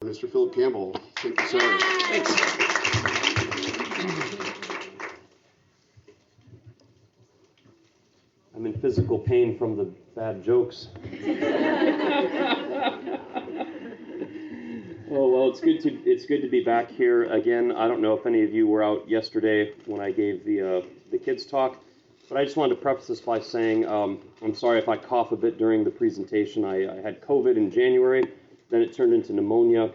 Mr. Philip Campbell. Thank you, sir. Thanks. I'm in physical pain from the bad jokes. Oh, well, it's good to be back here again. I don't know if any of you were out yesterday when I gave the kids talk, but I just wanted to preface this by saying I'm sorry if I cough a bit during the presentation. I had COVID in January, then it turned into pneumonia,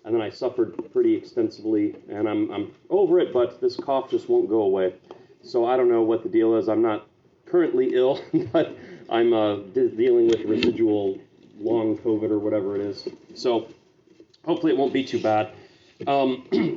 and then I suffered pretty extensively, and I'm over it, but this cough just won't go away. So I don't know what the deal is. I'm not currently ill, but I'm dealing with residual long COVID or whatever it is. So hopefully it won't be too bad.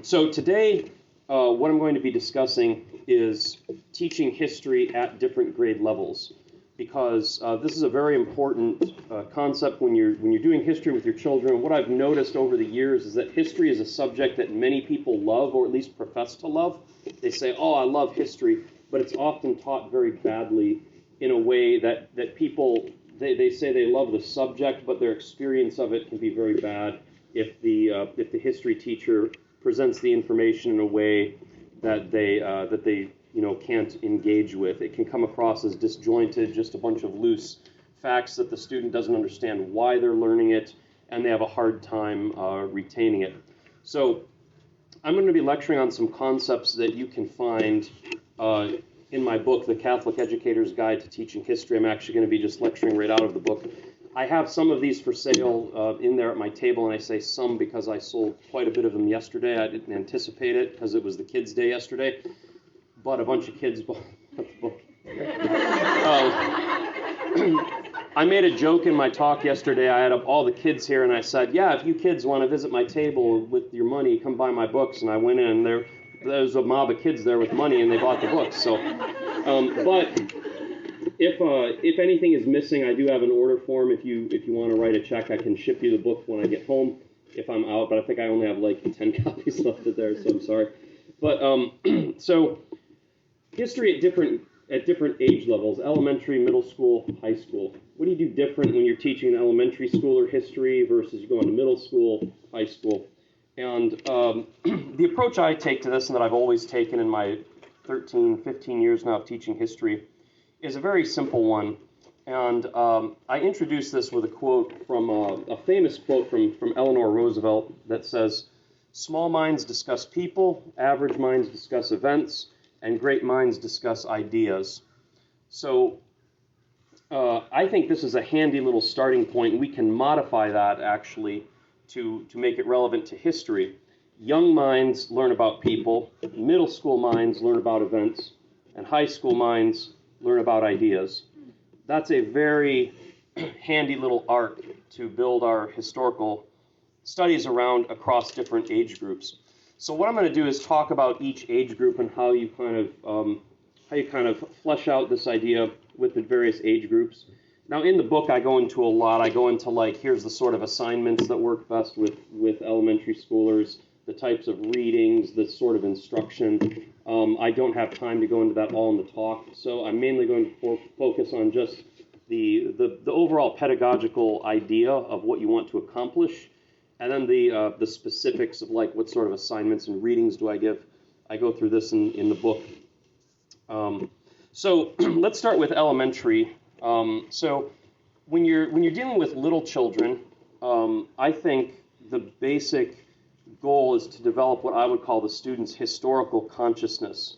So today, what I'm going to be discussing is teaching history at different grade levels, because this is a very important concept when you're doing history with your children. What I've noticed over the years is that history is a subject that many people love, or at least profess to love. They say, "Oh, I love history," but it's often taught very badly in a way that people, they say they love the subject, but their experience of it can be very bad if the history teacher presents the information in a way that they can't engage with. It can come across as disjointed, just a bunch of loose facts that the student doesn't understand why they're learning it, and they have a hard time retaining it. So I'm going to be lecturing on some concepts that you can find in my book, The Catholic Educator's Guide to Teaching History. I'm actually going to be just lecturing right out of the book. I have some of these for sale in there at my table, and I say some because I sold quite a bit of them yesterday. I didn't anticipate it because it was the kids' day yesterday, but a bunch of kids bought the book. I made a joke in my talk yesterday. I had all the kids here, and I said, "Yeah, if you kids want to visit my table with your money, come buy my books." And I went in, and there was a mob of kids there with money, and they bought the books. So, but if anything is missing, I do have an order form. If you want to write a check, I can ship you the book when I get home if I'm out. But I think I only have like 10 copies left of there, so I'm sorry. But so history at different age levels: elementary, middle school, high school. What do you do different when you're teaching an elementary schooler history versus you go into middle school, high school? And the approach I take to this, and that I've always taken in my 13, 15 years now of teaching history, is a very simple one. And I introduced this with a quote from a famous quote from Eleanor Roosevelt that says, "Small minds discuss people, average minds discuss events, and great minds discuss ideas." So I think this is a handy little starting point, and we can modify that actually to make it relevant to history. Young minds learn about people, middle school minds learn about events, and high school minds learn about ideas. That's a very handy little arc to build our historical studies around across different age groups. So what I'm going to do is talk about each age group and how you kind of flesh out this idea with the various age groups. Now in the book I go into a lot. I go into like, here's the sort of assignments that work best with elementary schoolers, the types of readings, the sort of instruction. I don't have time to go into that all in the talk, so I'm mainly going to focus on just the overall pedagogical idea of what you want to accomplish, and then the specifics of like what sort of assignments and readings do I give. I go through this in the book. So let's start with elementary. So when you're dealing with little children, I think the basic goal is to develop what I would call the student's historical consciousness.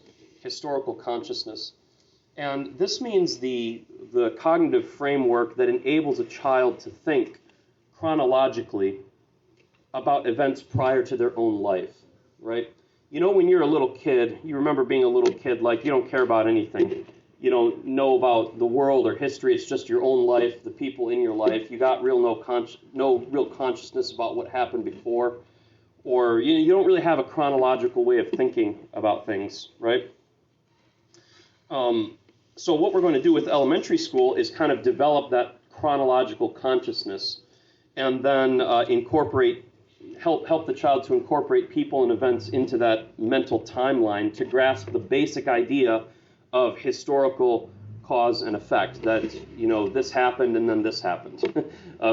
And this means the cognitive framework that enables a child to think chronologically about events prior to their own life, right? You know, when you're a little kid, you remember being a little kid, like you don't care about anything. You don't know about the world or history. It's just your own life, the people in your life. You got no real consciousness about what happened before. Or you don't really have a chronological way of thinking about things, right? So what we're going to do with elementary school is kind of develop that chronological consciousness, and then help the child to incorporate people and events into that mental timeline to grasp the basic idea of historical cause and effect, that, this happened and then this happened.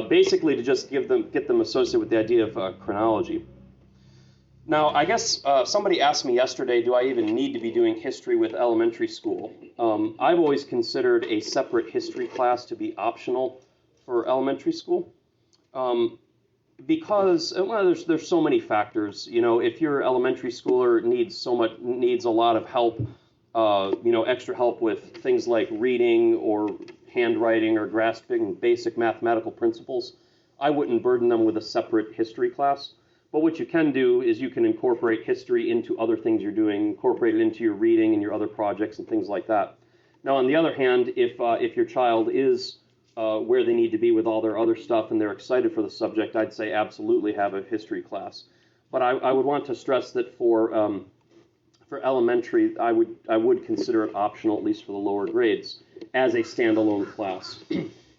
Basically to just get them associated with the idea of chronology. Now, I guess somebody asked me yesterday, do I even need to be doing history with elementary school? I've always considered a separate history class to be optional for elementary school. Because there's so many factors. If your elementary schooler needs a lot of help, extra help with things like reading or handwriting or grasping basic mathematical principles, I wouldn't burden them with a separate history class. But what you can do is you can incorporate history into other things you're doing, incorporate it into your reading and your other projects and things like that. Now, on the other hand, if your child is where they need to be with all their other stuff and they're excited for the subject, I'd say absolutely have a history class. But I would want to stress that for elementary, I would consider it optional, at least for the lower grades, as a standalone class.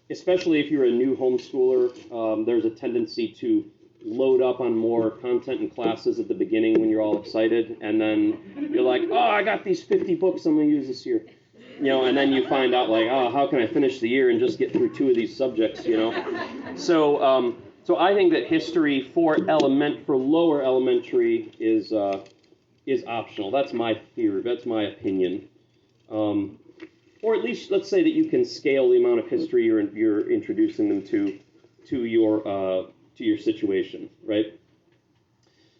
Especially if you're a new homeschooler, there's a tendency to load up on more content and classes at the beginning when you're all excited, and then you're like, oh, I got these 50 books I'm going to use this year. And then you find out, like, oh, how can I finish the year and just get through 2 of these subjects, So I think that history for lower elementary is optional. That's my theory. That's my opinion. Or at least, let's say that you can scale the amount of history you're introducing them to your situation, right?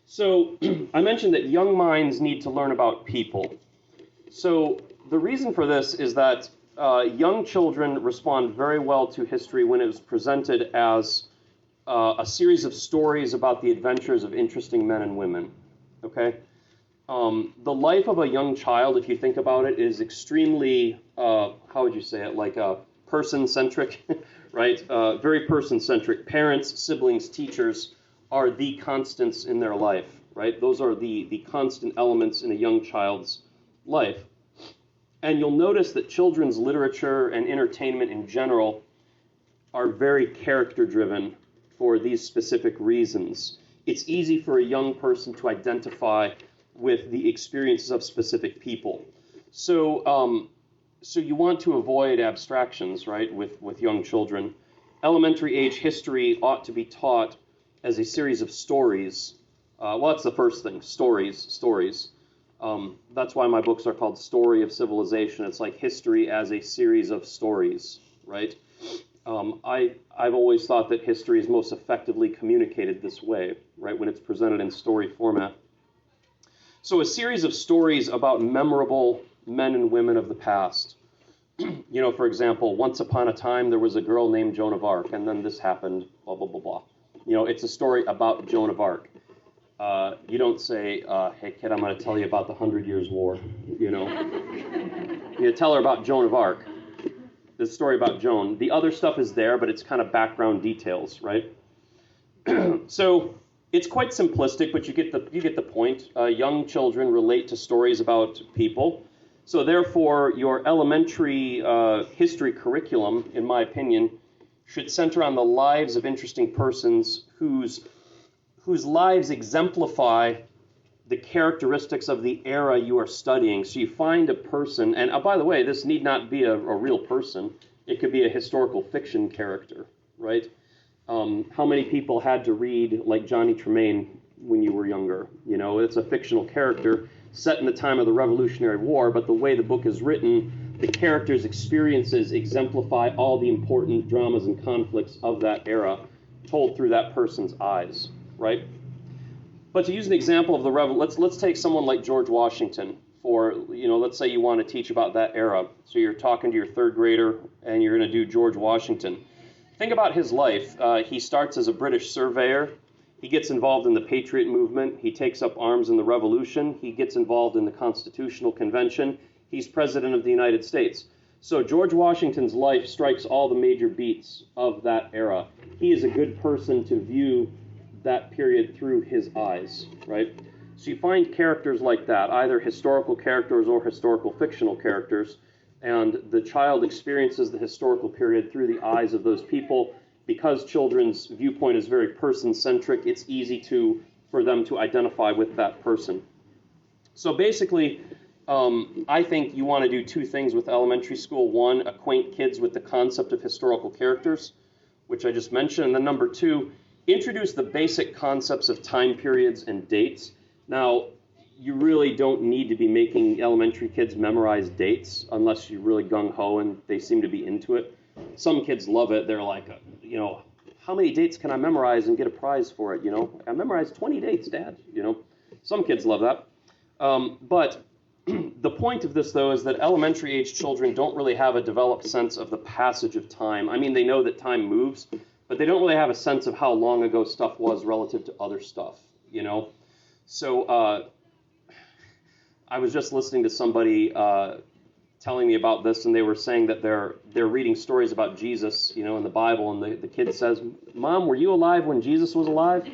So I mentioned that young minds need to learn about people. So the reason for this is that young children respond very well to history when it is presented as a series of stories about the adventures of interesting men and women, okay? The life of a young child, if you think about it, is extremely, how would you say it, like person-centric, right? Very person-centric. Parents, siblings, teachers are the constants in their life, right? Those are the constant elements in a young child's life. And you'll notice that children's literature and entertainment in general are very character-driven for these specific reasons. It's easy for a young person to identify with the experiences of specific people. So you want to avoid abstractions, right, with young children. Elementary age history ought to be taught as a series of stories. Well, that's the first thing, stories. That's why my books are called Story of Civilization. It's like history as a series of stories, right? I've always thought that history is most effectively communicated this way, right, when it's presented in story format. So a series of stories about memorable men and women of the past. For example, once upon a time there was a girl named Joan of Arc, and then this happened, blah, blah, blah, blah. It's a story about Joan of Arc. You don't say, hey, kid, I'm going to tell you about the 100 Years' War, You tell her about Joan of Arc. The story about Joan. The other stuff is there, but it's kind of background details, right? So it's quite simplistic, but you get the point. Young children relate to stories about people. So therefore, your elementary history curriculum, in my opinion, should center on the lives of interesting persons whose lives exemplify the characteristics of the era you are studying. So you find a person, and by the way, this need not be a real person. It could be a historical fiction character, right? How many people had to read like Johnny Tremaine when you were younger? It's a fictional character set in the time of the Revolutionary War, but the way the book is written, the character's experiences exemplify all the important dramas and conflicts of that era, told through that person's eyes, right? But to use an example of the let's take someone like George Washington. Let's say you want to teach about that era. So you're talking to your third grader, and you're going to do George Washington. Think about his life. He starts as a British surveyor. He gets involved in the Patriot movement. He takes up arms in the Revolution. He gets involved in the Constitutional Convention. He's President of the United States. So George Washington's life strikes all the major beats of that era. He is a good person to view that period through his eyes, right? So you find characters like that, either historical characters or historical fictional characters, and the child experiences the historical period through the eyes of those people. Because children's viewpoint is very person-centric, it's easy for them to identify with that person. So basically, I think you want to do two things with elementary school. One, acquaint kids with the concept of historical characters, which I just mentioned. And then number two, introduce the basic concepts of time periods and dates. Now, you really don't need to be making elementary kids memorize dates unless you're really gung-ho and they seem to be into it. Some kids love it. They're like, how many dates can I memorize and get a prize for it? I memorized 20 dates, Dad. Some kids love that. But the point of this, though, is that elementary age children don't really have a developed sense of the passage of time. I mean, they know that time moves, but they don't really have a sense of how long ago stuff was relative to other stuff, So I was just listening to somebody telling me about this, and they were saying that they're reading stories about Jesus, in the Bible, and the kid says, "Mom, were you alive when Jesus was alive?"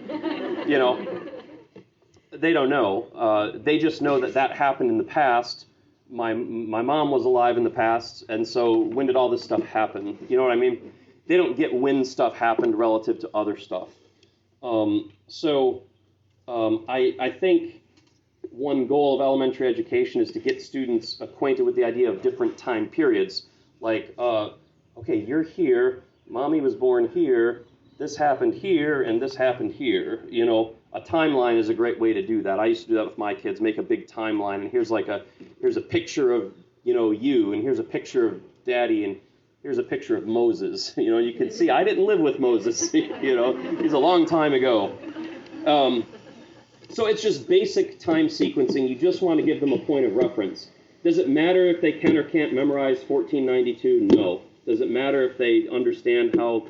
They don't know. They just know that happened in the past. My mom was alive in the past, and so when did all this stuff happen? You know what I mean? They don't get when stuff happened relative to other stuff. I think one goal of elementary education is to get students acquainted with the idea of different time periods. Like, okay, you're here, Mommy was born here, this happened here, and this happened here. A timeline is a great way to do that. I used to do that with my kids, make a big timeline, and here's a picture of, you, and here's a picture of Daddy, and here's a picture of Moses. You can see I didn't live with Moses, he's a long time ago. So it's just basic time sequencing. You just want to give them a point of reference. Does it matter if they can or can't memorize 1492? No. Does it matter if they understand how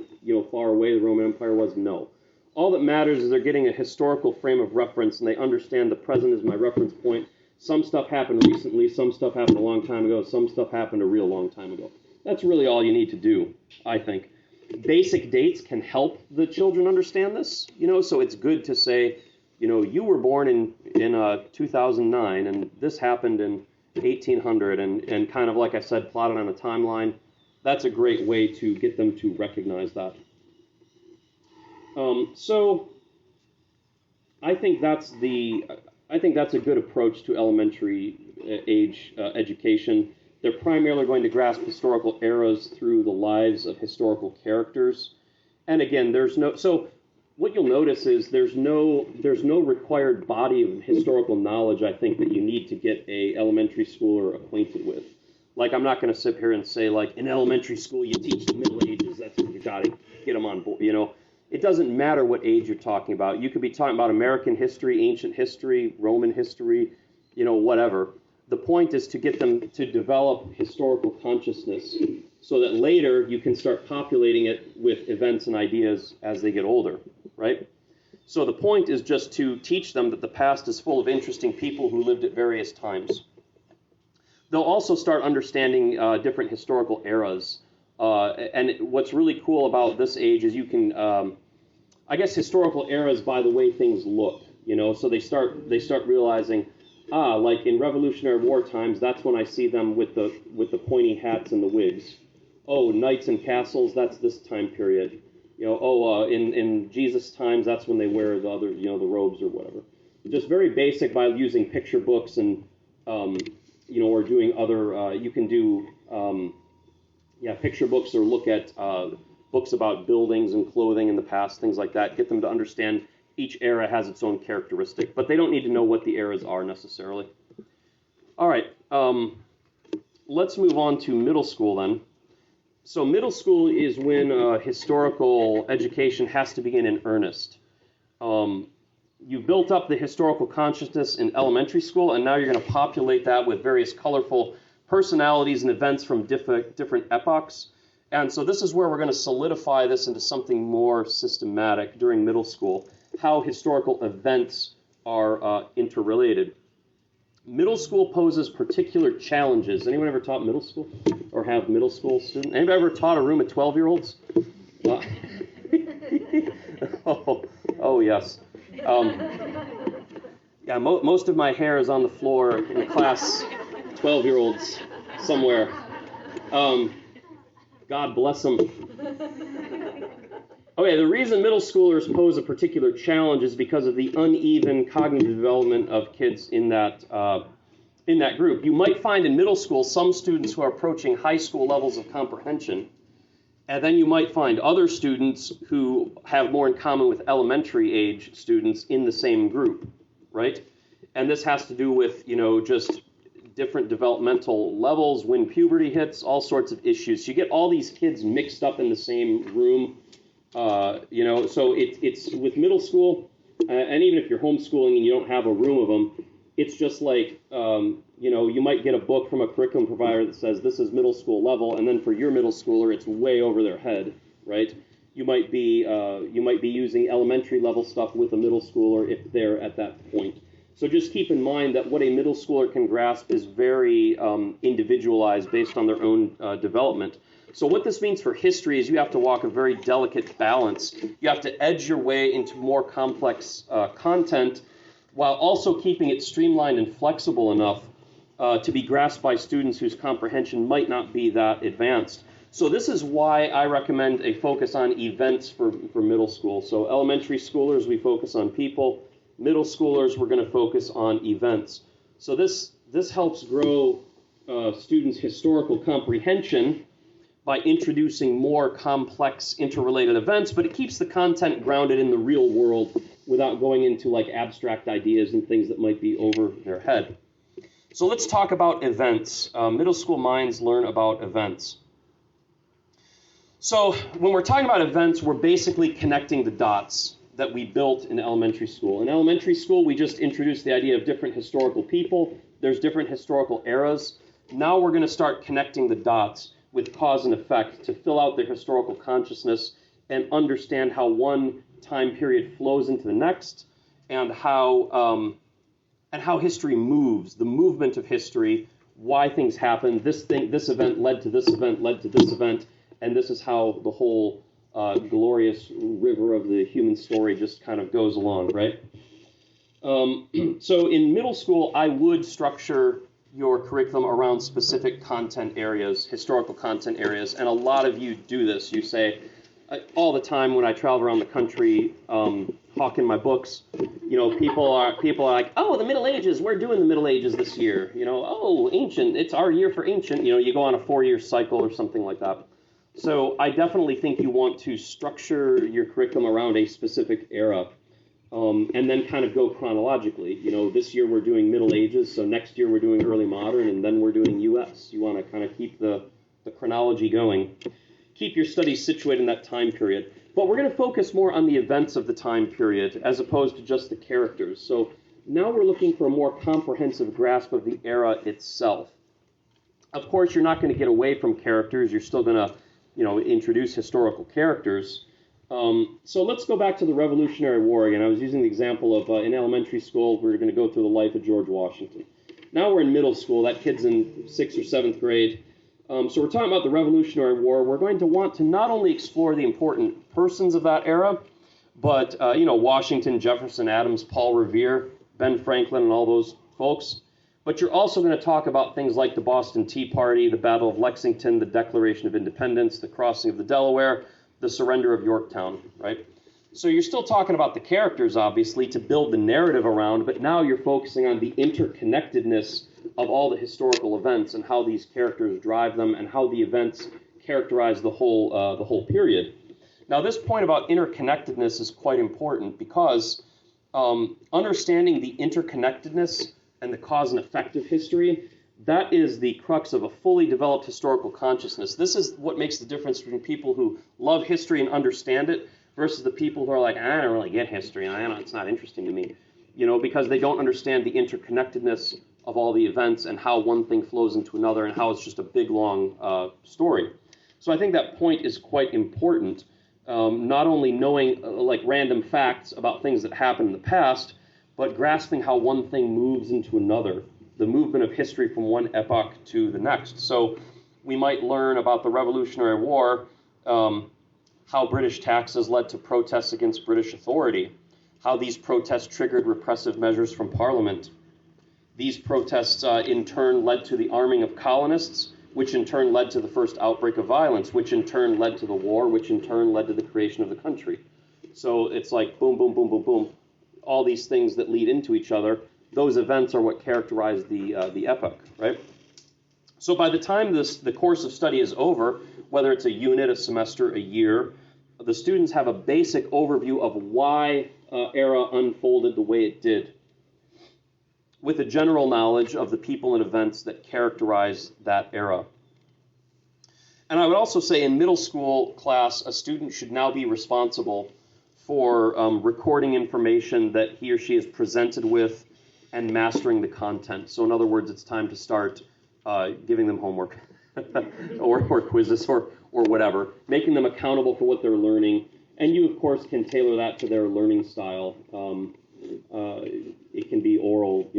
far away the Roman Empire was? No. All that matters is they're getting a historical frame of reference, and they understand the present is my reference point. Some stuff happened recently, some stuff happened a long time ago, some stuff happened a real long time ago. That's really all you need to do, I think. Basic dates can help the children understand this, so it's good to say, you were born in 2009, and this happened in 1800, and kind of like I said, plotted on a timeline. That's a great way to get them to recognize that. So I think that's a good approach to elementary age education. They're primarily going to grasp historical eras through the lives of historical characters. And again, so what you'll notice is there's no required body of historical knowledge, I think, that you need to get a elementary schooler acquainted with. Like, I'm not going to sit here and say, like, in elementary school you teach the Middle Ages, that's what you got to get them on board, It doesn't matter what age you're talking about. You could be talking about American history, ancient history, Roman history, whatever. The point is to get them to develop historical consciousness so that later you can start populating it with events and ideas as they get older, right? So the point is just to teach them that the past is full of interesting people who lived at various times. They'll also start understanding different historical eras. And what's really cool about this age is you can, I guess, historical eras by the way things look, so they start realizing, like in Revolutionary War times, that's when I see them with the pointy hats and the wigs. Oh, knights and castles, that's this time period. In Jesus times, that's when they wear the other, the robes or whatever. Just very basic by using picture books and, or doing other, you can do, picture books or look at books about buildings and clothing in the past, things like that. Get them to understand each era has its own characteristic, but they don't need to know what the eras are necessarily. All right, let's move on to middle school then. So middle school is when historical education has to begin in earnest. You've built up the historical consciousness in elementary school, and now you're going to populate that with various colorful personalities and events from different epochs. And so this is where we're going to solidify this into something more systematic during middle school, how historical events are interrelated. Middle school poses particular challenges. Anyone ever taught middle school or have middle school students? Anybody ever taught a room of 12-year-olds? Oh, yes. Most of my hair is on the floor in class 12-year-olds somewhere. God bless them. Okay, the reason middle schoolers pose a particular challenge is because of the uneven cognitive development of kids in that in that group. You might find in middle school some students who are approaching high school levels of comprehension, and then you might find other students who have more in common with elementary age students in the same group, right? And this has to do with, just different developmental levels, when puberty hits, all sorts of issues. So you get all these kids mixed up in the same room, so it's with middle school, and even if you're homeschooling and you don't have a room of them, it's just like, you might get a book from a curriculum provider that says this is middle school level, and then for your middle schooler, it's way over their head, right? You might be using elementary level stuff with a middle schooler if they're at that point. So just keep in mind that what a middle schooler can grasp is very individualized based on their own development. So what this means for history is you have to walk a very delicate balance. You have to edge your way into more complex content while also keeping it streamlined and flexible enough to be grasped by students whose comprehension might not be that advanced. So this is why I recommend a focus on events for middle school. So elementary schoolers, we focus on people. Middle schoolers, we're going to focus on events. So this helps grow students' historical comprehension by introducing more complex interrelated events, but it keeps the content grounded in the real world without going into like abstract ideas and things that might be over their head. So let's talk about events. Middle school minds learn about events. So when we're talking about events, we're basically connecting the dots that we built in elementary school. In elementary school, we just introduced the idea of different historical people. There's different historical eras. Now we're going to start connecting the dots with cause and effect to fill out their historical consciousness and understand how one time period flows into the next, and how history moves, the movement of history, why things happen. This event led to this event, led to this event, and this is how the whole glorious river of the human story just kind of goes along, right? So in middle school, I would structure your curriculum around specific content areas, historical content areas, and a lot of you do this. You say, all the time when I travel around the country hawking my books, people are like, oh, the Middle Ages, we're doing the Middle Ages this year. Oh, ancient, it's our year for ancient. You go on a 4-year cycle or something like that. So I definitely think you want to structure your curriculum around a specific era, and then kind of go chronologically. This year we're doing Middle Ages, so next year we're doing Early Modern, and then we're doing U.S. You want to kind of keep the chronology going. Keep your studies situated in that time period. But we're going to focus more on the events of the time period as opposed to just the characters. So now we're looking for a more comprehensive grasp of the era itself. Of course, you're not going to get away from characters. You're still going to introduce historical characters. So let's go back to the Revolutionary War again. I was using the example of in elementary school, we were going to go through the life of George Washington. Now we're in middle school. That kid's in 6th or 7th grade. So we're talking about the Revolutionary War. We're going to want to not only explore the important persons of that era, but, Washington, Jefferson, Adams, Paul Revere, Ben Franklin, and all those folks. But you're also going to talk about things like the Boston Tea Party, the Battle of Lexington, the Declaration of Independence, the crossing of the Delaware, the surrender of Yorktown, right? So you're still talking about the characters, obviously, to build the narrative around, but now you're focusing on the interconnectedness of all the historical events and how these characters drive them and how the events characterize the whole period. Now, this point about interconnectedness is quite important because understanding the interconnectedness and the cause and effect of history, that is the crux of a fully developed historical consciousness. This is what makes the difference between people who love history and understand it versus the people who are like, I don't really get history, and it's not interesting to me, because they don't understand the interconnectedness of all the events and how one thing flows into another and how it's just a big, long story. So I think that point is quite important, not only knowing like random facts about things that happened in the past, but grasping how one thing moves into another, the movement of history from one epoch to the next. So we might learn about the Revolutionary War, how British taxes led to protests against British authority, how these protests triggered repressive measures from Parliament. These protests in turn led to the arming of colonists, which in turn led to the first outbreak of violence, which in turn led to the war, which in turn led to the creation of the country. So it's like boom, boom, boom, boom, boom, all these things that lead into each other. those events are what characterize the epoch, right? So by the time the course of study is over, whether it's a unit, a semester, a year, the students have a basic overview of why era unfolded the way it did, with a general knowledge of the people and events that characterize that era. And I would also say in middle school class, a student should now be responsible for recording information that he or she is presented with and mastering the content. So in other words, it's time to start giving them homework or quizzes or whatever, making them accountable for what they're learning. And you, of course, can tailor that to their learning style. It can be oral,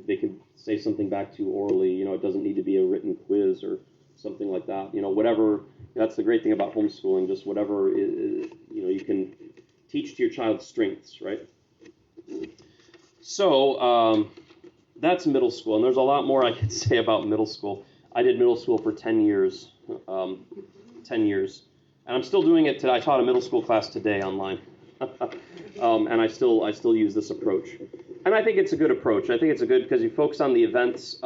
they can say something back to you orally. It doesn't need to be a written quiz or something like that. Whatever. That's the great thing about homeschooling, just whatever, you can teach to your child's strengths, right? So that's middle school, and there's a lot more I could say about middle school. I did middle school for 10 years, and I'm still doing it today. I taught a middle school class today online, and I still use this approach. And I think it's a good approach. I think it's a good because you focus on the events.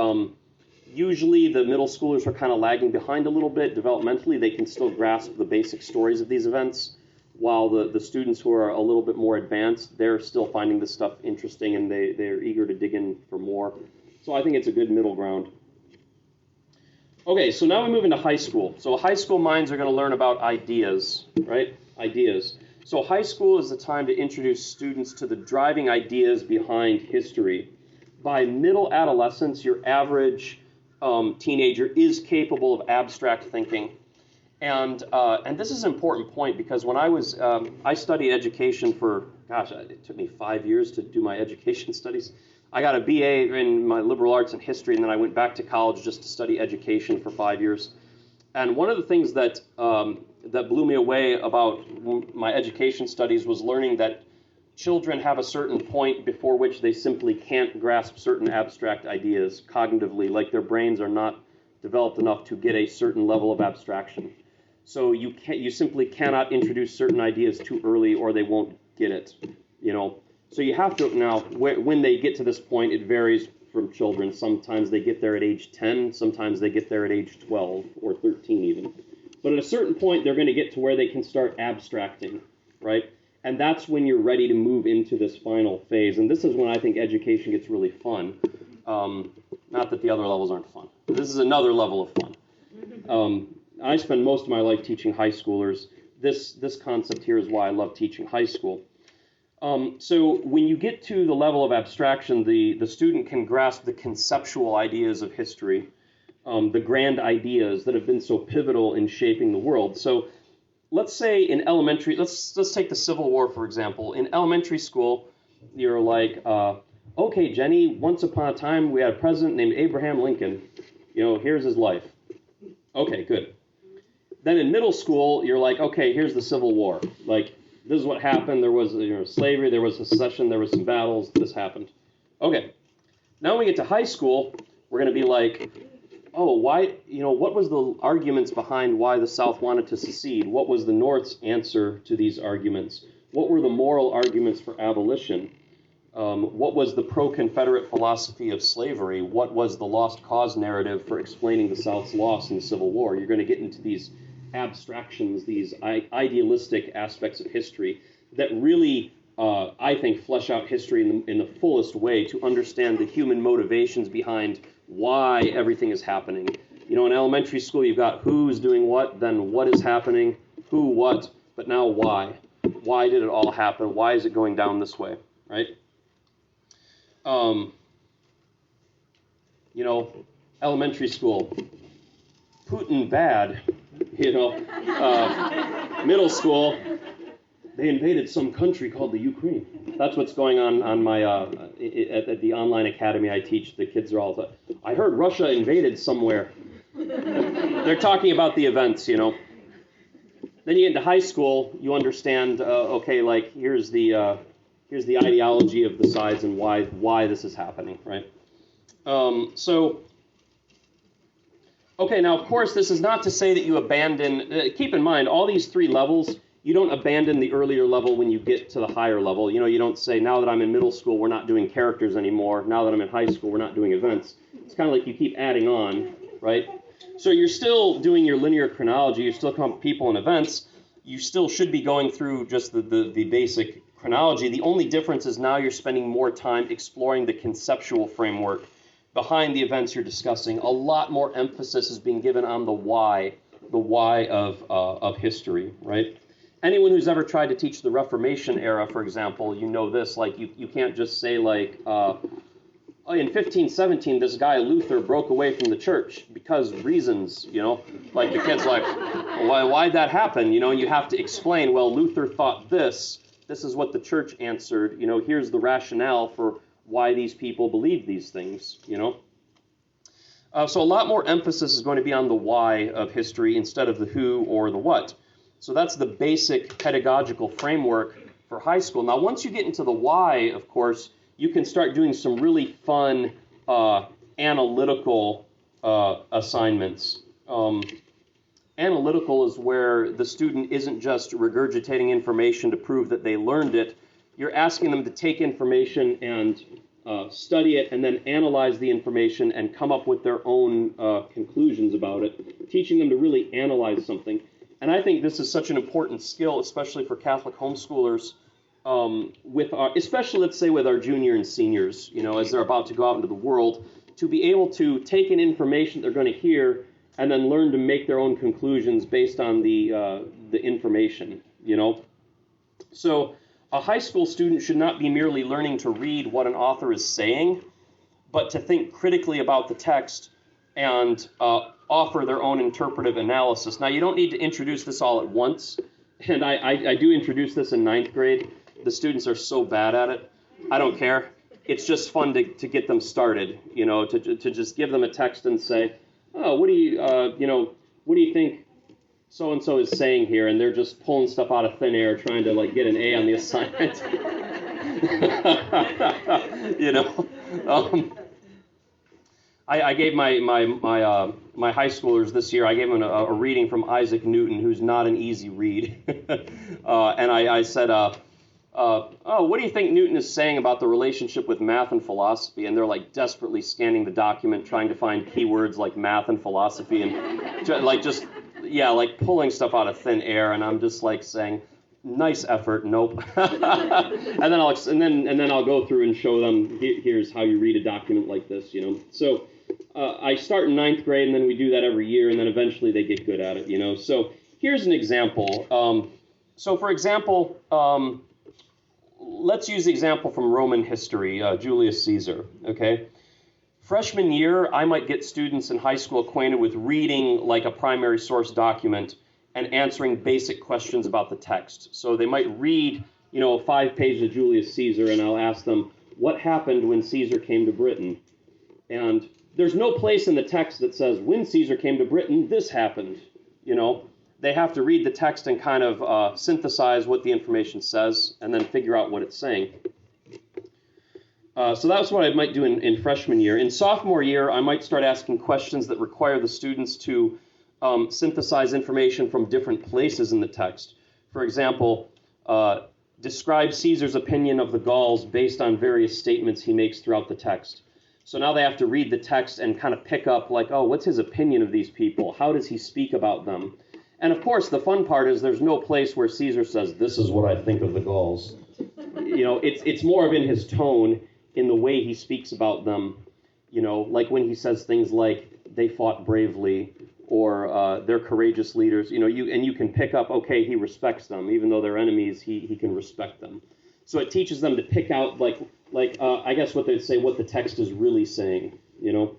Usually the middle schoolers are kind of lagging behind a little bit developmentally. They can still grasp the basic stories of these events, while the students who are a little bit more advanced, they're still finding this stuff interesting and they're eager to dig in for more. So I think it's a good middle ground. Okay, so now we move into high school. So high school minds are going to learn about ideas, right? Ideas. So high school is the time to introduce students to the driving ideas behind history. By middle adolescence, your average teenager is capable of abstract thinking. And this is an important point because when I studied education for, it took me 5 years to do my education studies. I got a BA in my liberal arts and history, and then I went back to college just to study education for 5 years. And one of the things that blew me away about my education studies was learning that children have a certain point before which they simply can't grasp certain abstract ideas cognitively, like their brains are not developed enough to get a certain level of abstraction. So you simply cannot introduce certain ideas too early or they won't get it, So you have to, now, when they get to this point, it varies from children. Sometimes they get there at age 10, sometimes they get there at age 12 or 13 even. But at a certain point, they're going to get to where they can start abstracting, right? And that's when you're ready to move into this final phase. And this is when I think education gets really fun. Not that the other levels aren't fun. This is another level of fun. I spend most of my life teaching high schoolers. This concept here is why I love teaching high school. So when you get to the level of abstraction, the student can grasp the conceptual ideas of history, the grand ideas that have been so pivotal in shaping the world. So let's say in elementary, let's take the Civil War, for example. In elementary school, you're like, okay, Jenny, once upon a time we had a president named Abraham Lincoln. Here's his life. Okay, good. Then in middle school, you're like, okay, here's the Civil War. Like, this is what happened. There was slavery, there was secession, there was some battles, this happened. Okay. Now when we get to high school, we're going to be like, oh, why, what was the arguments behind why the South wanted to secede? What was the North's answer to these arguments? What were the moral arguments for abolition? What was the pro-Confederate philosophy of slavery? What was the lost cause narrative for explaining the South's loss in the Civil War? You're going to get into these abstractions, these idealistic aspects of history that really, I think, flesh out history in the fullest way to understand the human motivations behind why everything is happening. In elementary school, you've got who's doing what, then what is happening, who, what, but now why. Why did it all happen? Why is it going down this way, right? Elementary school, Putin bad. Middle school, they invaded some country called the Ukraine. That's what's going on my at the online academy I teach. The kids are all, I heard Russia invaded somewhere. They're talking about the events, Then you get into high school, you understand. Okay, like here's the ideology of the sides and why this is happening, right? Okay, now, of course, this is not to say that you abandon, keep in mind, all these three levels, you don't abandon the earlier level when you get to the higher level. You know, you don't say, now that I'm in middle school, we're not doing characters anymore. Now that I'm in high school, we're not doing events. It's kind of like you keep adding on, right? So you're still doing your linear chronology. You still come up with people and events. You still should be going through just the basic chronology. The only difference is now you're spending more time exploring the conceptual framework behind the events you're discussing. A lot more emphasis is being given on the why of history, right? Anyone who's ever tried to teach the Reformation era, for example, you know this. Like you can't just say like, in 1517, this guy Luther broke away from the church because reasons, you know, like the kid's like, why'd that happen? You know, and you have to explain, well, Luther thought this is what the church answered, you know, here's the rationale for why these people believe these things, you know. So a lot more emphasis is going to be on the why of history instead of the who or the what. So that's the basic pedagogical framework for high school. Now, once you get into the why, of course, you can start doing some really fun analytical assignments. Analytical is where the student isn't just regurgitating information to prove that they learned it. You're asking them to take information and study it and then analyze the information and come up with their own conclusions about it, teaching them to really analyze something. And I think this is such an important skill, especially for Catholic homeschoolers, especially, let's say, with our junior and seniors, you know, as they're about to go out into the world, to be able to take in information they're going to hear and then learn to make their own conclusions based on the information, you know. So a high school student should not be merely learning to read what an author is saying, but to think critically about the text and offer their own interpretive analysis. Now, you don't need to introduce this all at once, and I do introduce this in 9th grade. The students are so bad at it. I don't care. It's just fun to get them started, you know, to just give them a text and say, oh, what do you think so-and-so is saying here? And they're just pulling stuff out of thin air, trying to, like, get an A on the assignment. You know? I gave my high schoolers this year, I gave them a reading from Isaac Newton, who's not an easy read. And I said, what do you think Newton is saying about the relationship with math and philosophy? And they're like desperately scanning the document, trying to find keywords like math and philosophy, and like pulling stuff out of thin air. And I'm just like saying, nice effort, nope. and then I'll go through and show them, here's how you read a document like this, you know. So I start in 9th grade, and then we do that every year, and then eventually they get good at it, you know. So here's an example. So for example, let's use the example from Roman history, Julius Caesar, okay? Freshman year, I might get students in high school acquainted with reading like a primary source document and answering basic questions about the text. So they might read, you know, 5 pages of Julius Caesar, and I'll ask them, what happened when Caesar came to Britain? And there's no place in the text that says, when Caesar came to Britain, this happened, you know. They have to read the text and kind of synthesize what the information says and then figure out what it's saying. So that's what I might do in freshman year. In sophomore year, I might start asking questions that require the students to synthesize information from different places in the text. For example, describe Caesar's opinion of the Gauls based on various statements he makes throughout the text. So now they have to read the text and kind of pick up like, oh, what's his opinion of these people? How does he speak about them? And of course, the fun part is there's no place where Caesar says, this is what I think of the Gauls. You know, it's more of in his tone, in the way he speaks about them, you know, like when he says things like, they fought bravely, or they're courageous leaders, you know, you can pick up, okay, he respects them. Even though they're enemies, he can respect them. So it teaches them to pick out, I guess what they'd say, what the text is really saying, you know.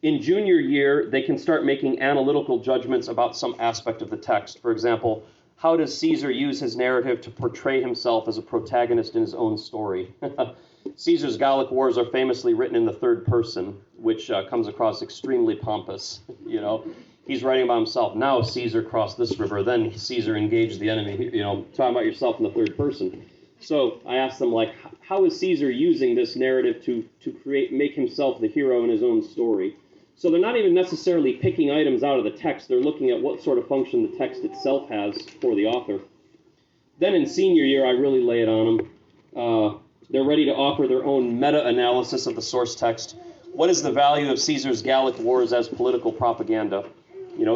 In junior year, they can start making analytical judgments about some aspect of the text. For example, how does Caesar use his narrative to portray himself as a protagonist in his own story? Caesar's Gallic wars are famously written in the third person, which comes across extremely pompous, you know. He's writing about himself. Now Caesar crossed this river, then Caesar engaged the enemy, you know, talking about yourself in the third person. So I asked them, like, how is Caesar using this narrative to make himself the hero in his own story? So they're not even necessarily picking items out of the text. They're looking at what sort of function the text itself has for the author. Then in senior year, I really lay it on them. They're ready to offer their own meta-analysis of the source text. What is the value of Caesar's Gallic wars as political propaganda?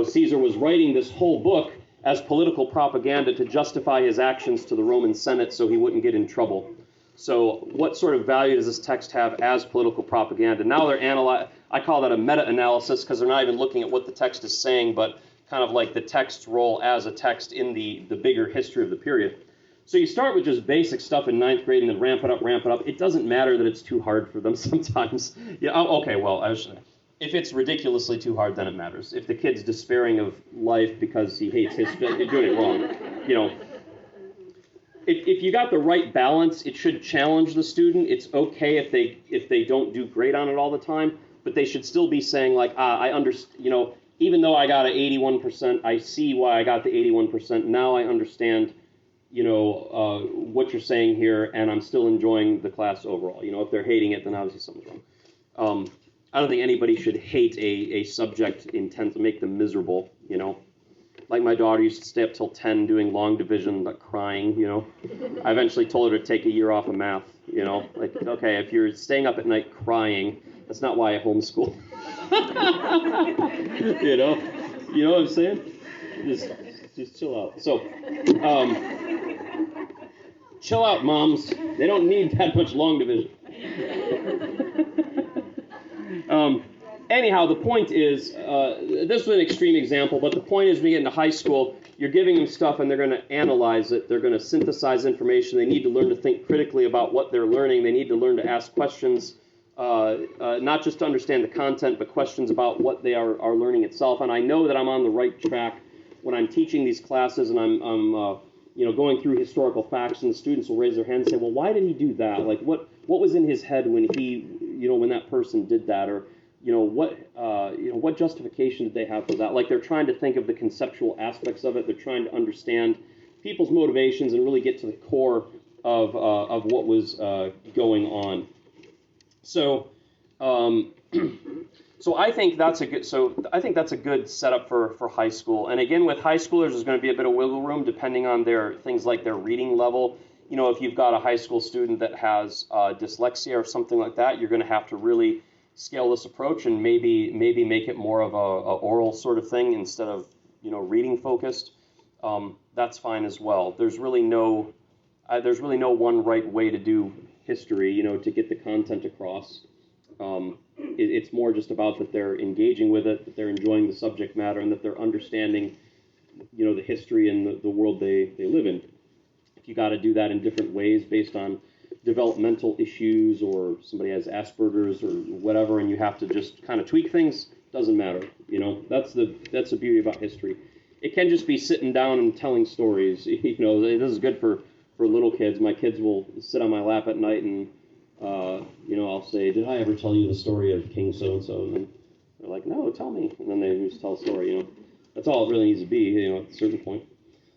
Caesar was writing this whole book as political propaganda to justify his actions to the Roman Senate so he wouldn't get in trouble. So what sort of value does this text have as political propaganda? Now they're I call that a meta-analysis because they're not even looking at what the text is saying, but kind of like the text's role as a text in the bigger history of the period. So you start with just basic stuff in 9th grade and then ramp it up. It doesn't matter that it's too hard for them sometimes. If it's ridiculously too hard, then it matters. If the kid's despairing of life because he hates history, you're doing it wrong. If you got the right balance, it should challenge the student. It's okay if they don't do great on it all the time, but they should still be saying like, I understand. Even though I got an 81%, I see why I got the 81%. Now I understand. What you're saying here, and I'm still enjoying the class overall. If they're hating it, then obviously something's wrong. I don't think anybody should hate a subject intent to make them miserable, Like my daughter used to stay up till 10 doing long division, but crying, I eventually told her to take a year off of math, Like, okay, if you're staying up at night crying, that's not why I homeschool. You know what I'm saying? Just chill out. So, chill out, moms. They don't need that much long division. Anyhow, the point is, this was an extreme example, but the point is when you get into high school, you're giving them stuff and they're going to analyze it. They're going to synthesize information. They need to learn to think critically about what they're learning. They need to learn to ask questions, not just to understand the content, but questions about what they are learning itself. And I know that I'm on the right track when I'm teaching these classes and I'm going through historical facts, and the students will raise their hand and say, well, why did he do that? Like, what was in his head when when that person did that? Or, what justification did they have for that? Like, they're trying to think of the conceptual aspects of it. They're trying to understand people's motivations and really get to the core of what was going on. So, So I think that's a good setup for high school. And again, with high schoolers, there's going to be a bit of wiggle room depending on their things like their reading level. If you've got a high school student that has dyslexia or something like that, you're going to have to really scale this approach and maybe make it more of a oral sort of thing instead of reading focused. That's fine as well. There's really no one right way to do history. To get the content across. It's more just about that they're engaging with it, that they're enjoying the subject matter, and that they're understanding, the history and the world they live in. If you got to do that in different ways based on developmental issues, or somebody has Asperger's or whatever, and you have to just kind of tweak things, doesn't matter. That's the beauty about history. It can just be sitting down and telling stories. This is good for little kids. My kids will sit on my lap at night and I'll say, did I ever tell you the story of King so-and-so? And they're like, no, tell me. And then they just tell a story, That's all it really needs to be, at a certain point.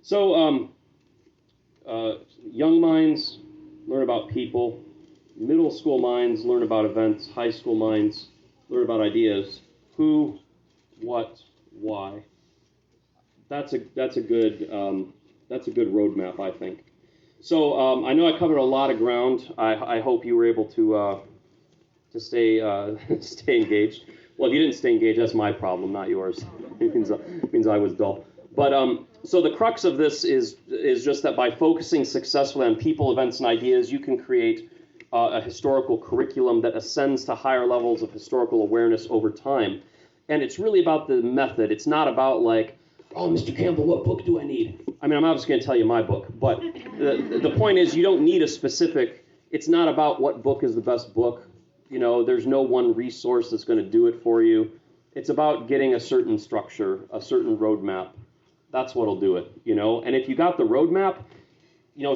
So, young minds learn about people. Middle school minds learn about events. High school minds learn about ideas. Who, what, why. That's a good roadmap, I think. So I know I covered a lot of ground. I hope you were able to stay stay engaged. Well, if you didn't stay engaged, that's my problem, not yours. It means I was dull. But so the crux of this is just that by focusing successfully on people, events, and ideas, you can create a historical curriculum that ascends to higher levels of historical awareness over time. And it's really about the method. It's not about like, oh, Mr. Campbell, what book do I need? I mean, I'm obviously going to tell you my book, but the point is you don't need a specific, it's not about what book is the best book. There's no one resource that's going to do it for you. It's about getting a certain structure, a certain roadmap. That's what'll do it, And if you got the roadmap,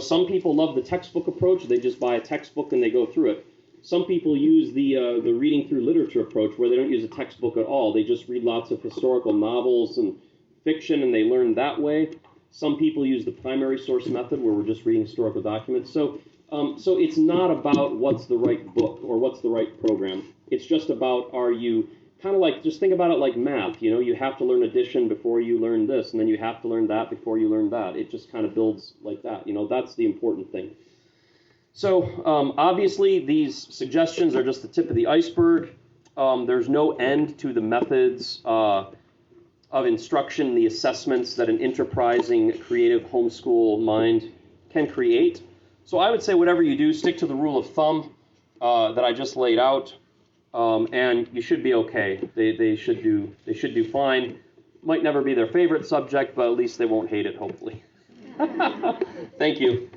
some people love the textbook approach. They just buy a textbook and they go through it. Some people use the reading through literature approach where they don't use a textbook at all. They just read lots of historical novels and fiction and they learn that way. Some people use the primary source method where we're just reading historical documents. So it's not about what's the right book or what's the right program. It's just about, are you kind of like, just think about it like math. You have to learn addition before you learn this, and then you have to learn that before you learn that. It just kind of builds like that. That's the important thing. So obviously, these suggestions are just the tip of the iceberg. There's no end to the methods of instruction, the assessments that an enterprising, creative homeschool mind can create. So I would say whatever you do, stick to the rule of thumb that I just laid out, and you should be okay. They should do fine. Might never be their favorite subject, but at least they won't hate it, hopefully. Thank you.